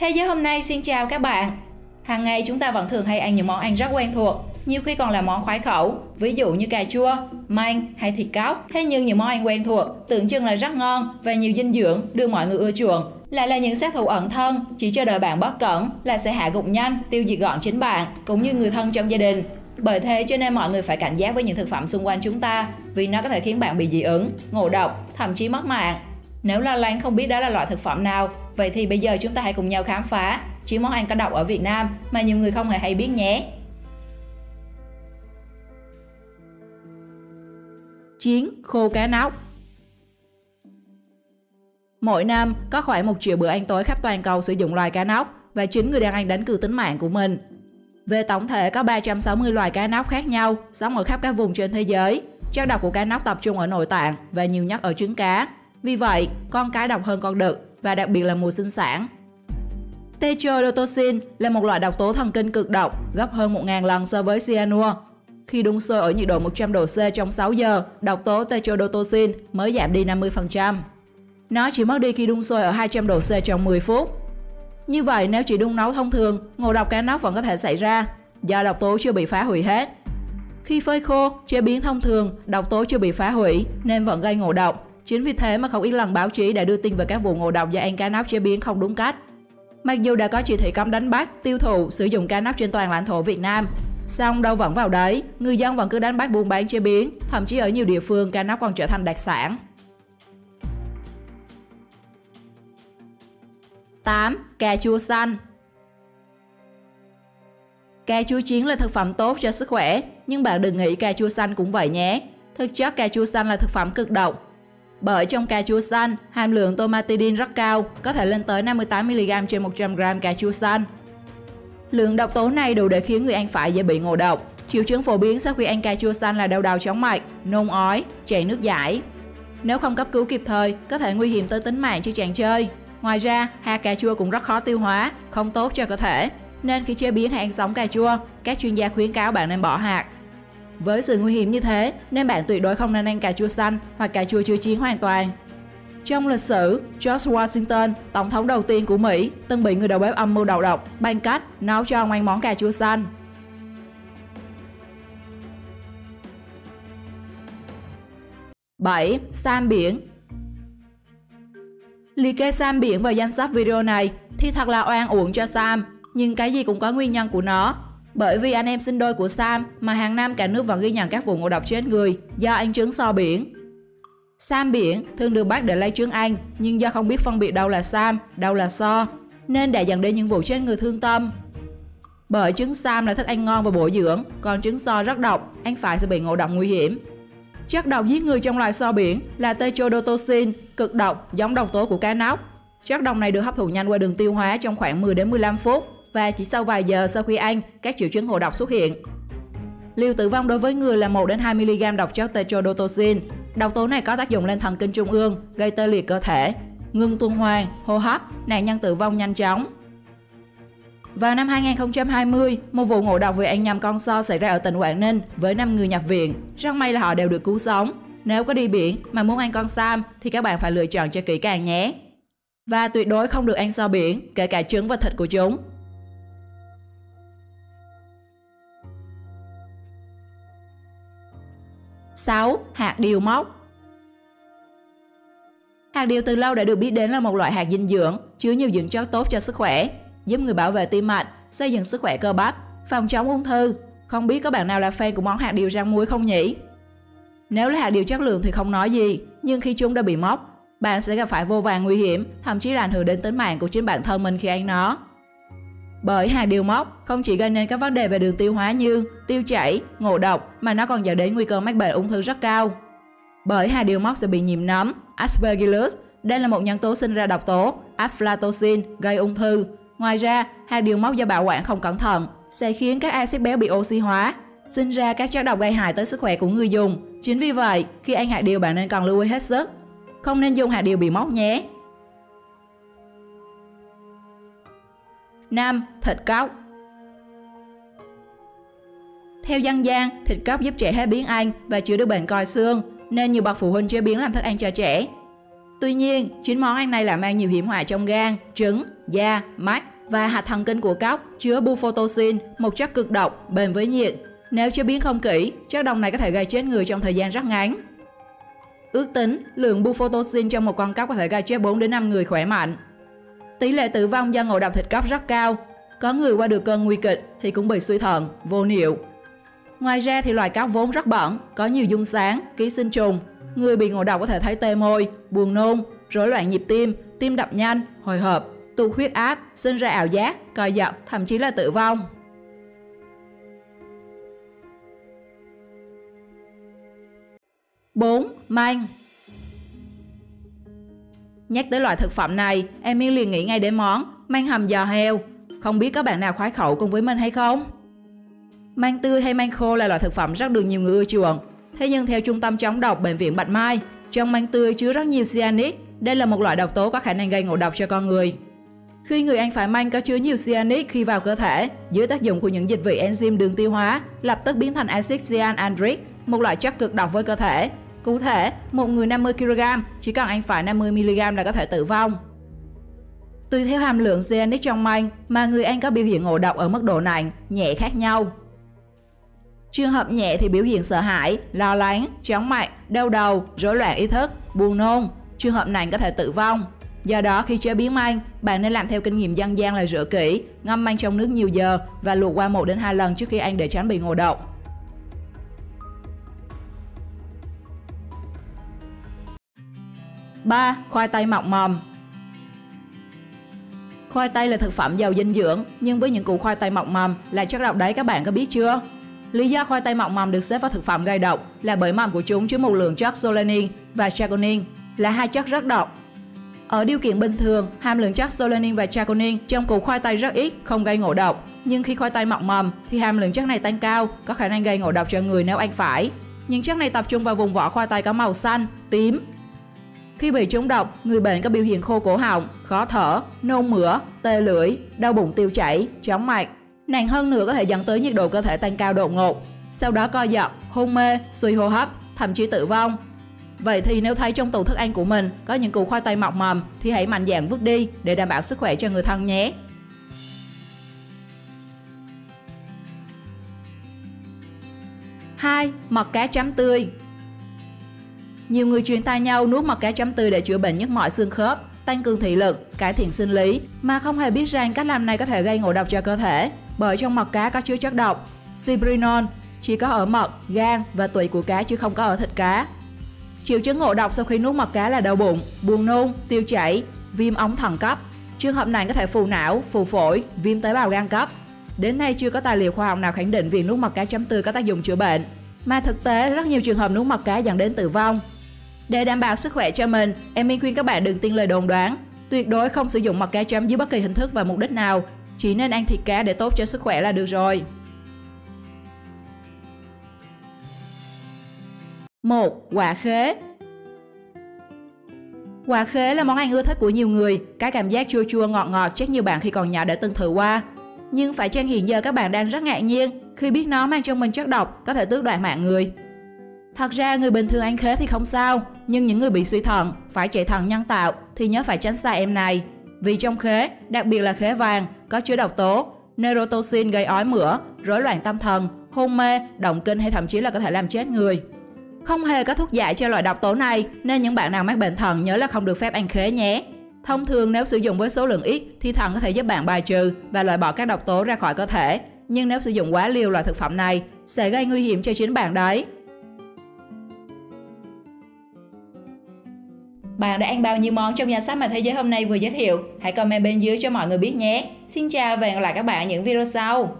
Thế giới hôm nay xin chào các bạn. Hàng ngày chúng ta vẫn thường hay ăn những món ăn rất quen thuộc, nhiều khi còn là món khoái khẩu, ví dụ như cà chua, măng hay thịt cóc. Thế nhưng những món ăn quen thuộc tưởng chừng là rất ngon và nhiều dinh dưỡng được mọi người ưa chuộng, lại là những sát thủ ẩn thân chỉ chờ đợi bạn bất cẩn là sẽ hạ gục nhanh, tiêu diệt gọn chính bạn cũng như người thân trong gia đình. Bởi thế cho nên mọi người phải cảnh giác với những thực phẩm xung quanh chúng ta, vì nó có thể khiến bạn bị dị ứng, ngộ độc, thậm chí mất mạng. Nếu lo lắng không biết đó là loại thực phẩm nào, vậy thì bây giờ chúng ta hãy cùng nhau khám phá 9 món ăn có độc ở Việt Nam mà nhiều người không hề hay biết nhé. 9. Khô cá nóc. Mỗi năm, có khoảng 1 triệu bữa ăn tối khắp toàn cầu sử dụng loài cá nóc và chính người đang ăn đánh cược tính mạng của mình. Về tổng thể, có 360 loài cá nóc khác nhau sống ở khắp các vùng trên thế giới. Chất độc của cá nóc tập trung ở nội tạng và nhiều nhất ở trứng cá. Vì vậy, con cái độc hơn con đực và đặc biệt là mùa sinh sản. Tetrodotoxin là một loại độc tố thần kinh cực độc, gấp hơn 1000 lần so với cyanua. Khi đun sôi ở nhiệt độ 100 độ C trong 6 giờ, độc tố tetrodotoxin mới giảm đi 50%. Nó chỉ mất đi khi đun sôi ở 200 độ C trong 10 phút. Như vậy, nếu chỉ đun nấu thông thường, ngộ độc cá nóc vẫn có thể xảy ra, do độc tố chưa bị phá hủy hết. Khi phơi khô, chế biến thông thường, độc tố chưa bị phá hủy nên vẫn gây ngộ độc. Chính vì thế mà không ít lần báo chí đã đưa tin về các vụ ngộ độc do ăn cá nóc chế biến không đúng cách. Mặc dù đã có chỉ thị cấm đánh bắt, tiêu thụ, sử dụng cá nóc trên toàn lãnh thổ Việt Nam, song đâu vẫn vào đấy, người dân vẫn cứ đánh bắt buôn bán chế biến, thậm chí ở nhiều địa phương cá nóc còn trở thành đặc sản. 8. Cà chua xanh. Cà chua chiến là thực phẩm tốt cho sức khỏe, nhưng bạn đừng nghĩ cà chua xanh cũng vậy nhé. Thực chất cà chua xanh là thực phẩm cực độc. Bởi trong cà chua xanh, hàm lượng tomatidin rất cao, có thể lên tới 58mg trên 100g cà chua xanh. Lượng độc tố này đủ để khiến người ăn phải dễ bị ngộ độc. Triệu chứng phổ biến sau khi ăn cà chua xanh là đau đầu chóng mặt, nôn ói, chảy nước dãi. Nếu không cấp cứu kịp thời, có thể nguy hiểm tới tính mạng chứ chẳng chơi. Ngoài ra, hạt cà chua cũng rất khó tiêu hóa, không tốt cho cơ thể. Nên khi chế biến hay ăn sống cà chua, các chuyên gia khuyến cáo bạn nên bỏ hạt. Với sự nguy hiểm như thế, nên bạn tuyệt đối không nên ăn cà chua xanh hoặc cà chua chưa chín hoàn toàn. Trong lịch sử, George Washington, tổng thống đầu tiên của Mỹ, từng bị người đầu bếp âm mưu đầu độc bằng cách nấu cho ông ăn món cà chua xanh. 7. Sam biển. Liệt kê Sam biển vào danh sách video này thì thật là oan uổng cho Sam, nhưng cái gì cũng có nguyên nhân của nó. Bởi vì anh em sinh đôi của Sam mà hàng năm cả nước vẫn ghi nhận các vụ ngộ độc chết người do ăn trứng sò biển. Sam biển thường được bắt để lấy trứng ăn, nhưng do không biết phân biệt đâu là Sam, đâu là sò, nên đã dẫn đến những vụ chết người thương tâm. Bởi trứng Sam là thức ăn ngon và bổ dưỡng, còn trứng sò rất độc, ăn phải sẽ bị ngộ độc nguy hiểm. Chất độc giết người trong loài sò biển là tetrodotoxin, cực độc giống độc tố của cá nóc. Chất độc này được hấp thụ nhanh qua đường tiêu hóa trong khoảng 10 đến 15 phút và chỉ sau vài giờ sau khi ăn, các triệu chứng ngộ độc xuất hiện. Liều tử vong đối với người là 1 đến 2mg độc chất tetrodotoxin. Độc tố này có tác dụng lên thần kinh trung ương, gây tê liệt cơ thể, ngưng tuần hoàn, hô hấp, nạn nhân tử vong nhanh chóng. Vào năm 2020, một vụ ngộ độc vì ăn nhầm con sò xảy ra ở tỉnh Quảng Ninh với 5 người nhập viện. Rất may là họ đều được cứu sống. Nếu có đi biển mà muốn ăn con sam thì các bạn phải lựa chọn cho kỹ càng nhé. Và tuyệt đối không được ăn sò biển, kể cả trứng và thịt của chúng. 6. Hạt điều mốc. Hạt điều từ lâu đã được biết đến là một loại hạt dinh dưỡng, chứa nhiều dưỡng chất tốt cho sức khỏe, giúp người bảo vệ tim mạch, xây dựng sức khỏe cơ bắp, phòng chống ung thư. Không biết có bạn nào là fan của món hạt điều rang muối không nhỉ? Nếu là hạt điều chất lượng thì không nói gì, nhưng khi chúng đã bị mốc, bạn sẽ gặp phải vô vàn nguy hiểm, thậm chí là ảnh hưởng đến tính mạng của chính bản thân mình khi ăn nó. Bởi hạt điều mốc không chỉ gây nên các vấn đề về đường tiêu hóa như tiêu chảy, ngộ độc, mà nó còn dẫn đến nguy cơ mắc bệnh ung thư rất cao. Bởi hạt điều mốc sẽ bị nhiễm nấm Aspergillus, đây là một nhân tố sinh ra độc tố aflatoxin gây ung thư. Ngoài ra, hạt điều mốc do bảo quản không cẩn thận sẽ khiến các axit béo bị oxy hóa, sinh ra các chất độc gây hại tới sức khỏe của người dùng. Chính vì vậy, khi ăn hạt điều bạn nên cần lưu ý hết sức, không nên dùng hạt điều bị mốc nhé. 5. Thịt cóc. Theo dân gian, thịt cóc giúp trẻ hết biếng ăn và chữa được bệnh còi xương, nên nhiều bậc phụ huynh chế biến làm thức ăn cho trẻ. Tuy nhiên, 9 món ăn này lại mang nhiều hiểm họa trong gan, trứng, da, mắt và hạch thần kinh của cóc chứa bufotoxin, một chất cực độc, bền với nhiệt. Nếu chế biến không kỹ, chất độc này có thể gây chết người trong thời gian rất ngắn. Ước tính, lượng bufotoxin trong một con cóc có thể gây chết 4 đến 5 người khỏe mạnh. Tỷ lệ tử vong do ngộ độc thịt cóc rất cao. Có người qua được cơn nguy kịch thì cũng bị suy thận, vô niệu. Ngoài ra thì loài cóc vốn rất bẩn, có nhiều dung sáng, ký sinh trùng. Người bị ngộ độc có thể thấy tê môi, buồn nôn, rối loạn nhịp tim, tim đập nhanh, hồi hộp, tụt huyết áp, sinh ra ảo giác, co giật, thậm chí là tử vong. 4. Măng. Nhắc tới loại thực phẩm này, Emil liền nghĩ ngay đến món măng hầm giò heo. Không biết có bạn nào khoái khẩu cùng với mình hay không? Măng tươi hay măng khô là loại thực phẩm rất được nhiều người ưa chuộng. Thế nhưng theo Trung tâm chống độc Bệnh viện Bạch Mai, trong măng tươi chứa rất nhiều cyanide. Đây là một loại độc tố có khả năng gây ngộ độc cho con người. Khi người ăn phải măng có chứa nhiều cyanide khi vào cơ thể, dưới tác dụng của những dịch vị enzyme đường tiêu hóa, lập tức biến thành axit cyanhydric, một loại chất cực độc với cơ thể. Cụ thể, một người 50 kg chỉ cần ăn phải 50 mg là có thể tử vong. Tùy theo hàm lượng cyanide trong măng mà người ăn có biểu hiện ngộ độc ở mức độ nặng, nhẹ khác nhau. Trường hợp nhẹ thì biểu hiện sợ hãi, lo lắng, chóng mặt, đau đầu, rối loạn ý thức, buồn nôn. Trường hợp nặng có thể tử vong. Do đó khi chế biến măng, bạn nên làm theo kinh nghiệm dân gian là rửa kỹ, ngâm măng trong nước nhiều giờ và luộc qua 1 đến 2 lần trước khi ăn để tránh bị ngộ độc. 3. Khoai tây mọc mầm. Khoai tây là thực phẩm giàu dinh dưỡng, nhưng với những củ khoai tây mọc mầm là chất độc đấy, các bạn có biết chưa? Lý do khoai tây mọc mầm được xếp vào thực phẩm gây độc là bởi mầm của chúng chứa một lượng chất solanine và chaconine, là hai chất rất độc. Ở điều kiện bình thường, hàm lượng chất solanine và chaconine trong củ khoai tây rất ít, không gây ngộ độc. Nhưng khi khoai tây mọc mầm thì hàm lượng chất này tăng cao, có khả năng gây ngộ độc cho người nếu ăn phải. Những chất này tập trung vào vùng vỏ khoai tây có màu xanh, tím. Khi bị trúng độc, người bệnh có biểu hiện khô cổ họng, khó thở, nôn mửa, tê lưỡi, đau bụng tiêu chảy, chóng mặt. Nặng hơn nữa có thể dẫn tới nhiệt độ cơ thể tăng cao đột ngột, sau đó co giật, hôn mê, suy hô hấp, thậm chí tử vong. Vậy thì nếu thấy trong tủ thức ăn của mình có những củ khoai tây mọc mầm thì hãy mạnh dạn vứt đi để đảm bảo sức khỏe cho người thân nhé. 2. Mật cá chấm tươi. Nhiều người truyền tai nhau nuốt mật cá chấm tươi để chữa bệnh nhức mỏi xương khớp, tăng cường thị lực, cải thiện sinh lý, mà không hề biết rằng cách làm này có thể gây ngộ độc cho cơ thể, bởi trong mật cá có chứa chất độc Ciprinol, chỉ có ở mật, gan và tụy của cá chứ không có ở thịt cá. Triệu chứng ngộ độc sau khi nuốt mật cá là đau bụng, buồn nôn, tiêu chảy, viêm ống thận cấp. Trường hợp này có thể phù não, phù phổi, viêm tế bào gan cấp. Đến nay chưa có tài liệu khoa học nào khẳng định việc nuốt mật cá chấm tươi có tác dụng chữa bệnh, mà thực tế rất nhiều trường hợp nuốt mật cá dẫn đến tử vong. Để đảm bảo sức khỏe cho mình, Emil khuyên các bạn đừng tin lời đồn đoán, tuyệt đối không sử dụng mật cá chấm dưới bất kỳ hình thức và mục đích nào, chỉ nên ăn thịt cá để tốt cho sức khỏe là được rồi. 1. Quả khế. Quả khế là món ăn ưa thích của nhiều người, cái cảm giác chua chua ngọt ngọt chắc nhiều bạn khi còn nhỏ đã từng thử qua. Nhưng phải chăng hiện giờ các bạn đang rất ngạc nhiên khi biết nó mang trong mình chất độc có thể tước đoạt mạng người. Thật ra người bình thường ăn khế thì không sao, nhưng những người bị suy thận, phải chạy thận nhân tạo thì nhớ phải tránh xa em này. Vì trong khế, đặc biệt là khế vàng, có chứa độc tố neurotoxin gây ói mửa, rối loạn tâm thần, hôn mê, động kinh hay thậm chí là có thể làm chết người. Không hề có thuốc giải cho loại độc tố này, nên những bạn nào mắc bệnh thận nhớ là không được phép ăn khế nhé. Thông thường nếu sử dụng với số lượng ít thì thận có thể giúp bạn bài trừ và loại bỏ các độc tố ra khỏi cơ thể, nhưng nếu sử dụng quá liều loại thực phẩm này sẽ gây nguy hiểm cho chính bạn đấy. Bạn đã ăn bao nhiêu món trong danh sách mà Thế giới hôm nay vừa giới thiệu? Hãy comment bên dưới cho mọi người biết nhé. Xin chào và hẹn gặp lại các bạn ở những video sau.